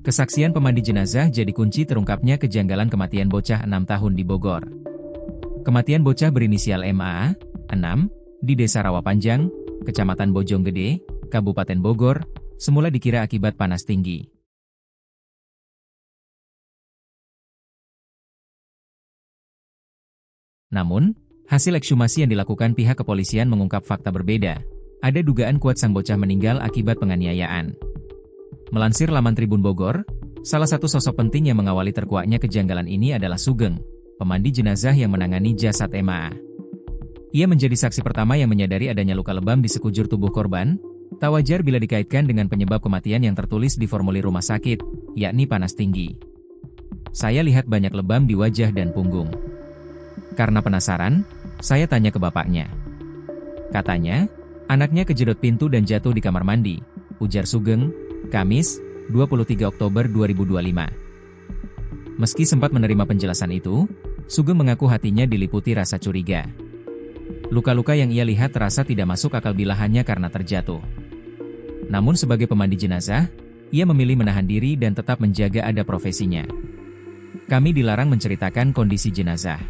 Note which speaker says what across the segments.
Speaker 1: Kesaksian pemandi jenazah jadi kunci terungkapnya kejanggalan kematian bocah 6 tahun di Bogor. Kematian bocah berinisial MA, 6, di Desa Rawapanjang, Kecamatan Bojonggede, Kabupaten Bogor, semula dikira akibat panas tinggi. Namun, hasil ekshumasi yang dilakukan pihak kepolisian mengungkap fakta berbeda. Ada dugaan kuat sang bocah meninggal akibat penganiayaan. Melansir laman Tribun Bogor, salah satu sosok penting yang mengawali terkuaknya kejanggalan ini adalah Sugeng, pemandi jenazah yang menangani jasad MA. Ia menjadi saksi pertama yang menyadari adanya luka lebam di sekujur tubuh korban. Tak wajar bila dikaitkan dengan penyebab kematian yang tertulis di formulir rumah sakit, yakni panas tinggi. Saya lihat banyak lebam di wajah dan punggung. Karena penasaran, saya tanya ke bapaknya. Katanya, anaknya kejedot pintu dan jatuh di kamar mandi, ujar Sugeng, Kamis, 23 Oktober 2025. Meski sempat menerima penjelasan itu, Sugeng mengaku hatinya diliputi rasa curiga. Luka-luka yang ia lihat terasa tidak masuk akal bila hanya karena terjatuh. Namun sebagai pemandi jenazah, ia memilih menahan diri dan tetap menjaga adab profesinya. Kami dilarang menceritakan kondisi jenazah.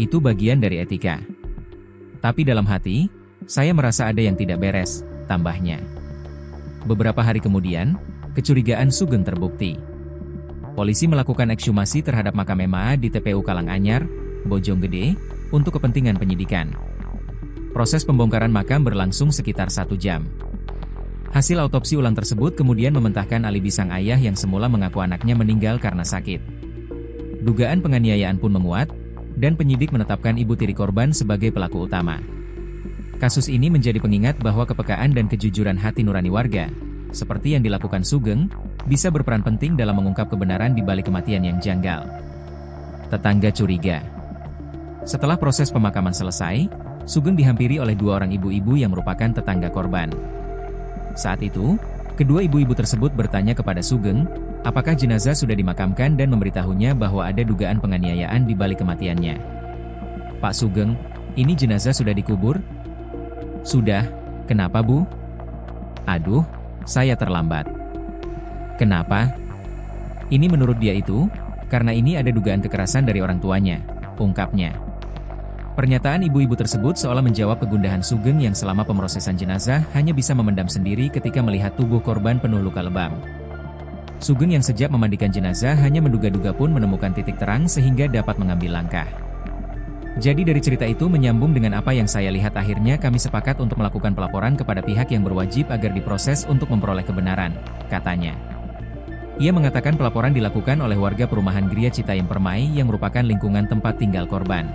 Speaker 1: Itu bagian dari etika. Tapi dalam hati, saya merasa ada yang tidak beres, tambahnya. Beberapa hari kemudian, kecurigaan Sugeng terbukti. Polisi melakukan ekshumasi terhadap makam MA di TPU Kalanganyar, Bojonggede, untuk kepentingan penyidikan. Proses pembongkaran makam berlangsung sekitar 1 jam. Hasil autopsi ulang tersebut kemudian mementahkan alibi sang ayah yang semula mengaku anaknya meninggal karena sakit. Dugaan penganiayaan pun menguat, dan penyidik menetapkan ibu tiri korban sebagai pelaku utama. Kasus ini menjadi pengingat bahwa kepekaan dan kejujuran hati nurani warga, seperti yang dilakukan Sugeng, bisa berperan penting dalam mengungkap kebenaran di balik kematian yang janggal. Tetangga curiga. Setelah proses pemakaman selesai, Sugeng dihampiri oleh 2 orang ibu-ibu yang merupakan tetangga korban. Saat itu, kedua ibu-ibu tersebut bertanya kepada Sugeng, apakah jenazah sudah dimakamkan dan memberitahunya bahwa ada dugaan penganiayaan di balik kematiannya. Pak Sugeng, ini jenazah sudah dikubur? Sudah, kenapa Bu? Aduh, saya terlambat. Kenapa? Ini menurut dia itu, karena ini ada dugaan kekerasan dari orang tuanya, ungkapnya. Pernyataan ibu-ibu tersebut seolah menjawab kegundahan Sugeng yang selama pemrosesan jenazah hanya bisa memendam sendiri ketika melihat tubuh korban penuh luka lebam. Sugeng yang sejak memandikan jenazah hanya menduga-duga pun menemukan titik terang sehingga dapat mengambil langkah. Jadi dari cerita itu menyambung dengan apa yang saya lihat, akhirnya kami sepakat untuk melakukan pelaporan kepada pihak yang berwajib agar diproses untuk memperoleh kebenaran, katanya. Ia mengatakan pelaporan dilakukan oleh warga perumahan Gria Citayam Permai yang merupakan lingkungan tempat tinggal korban.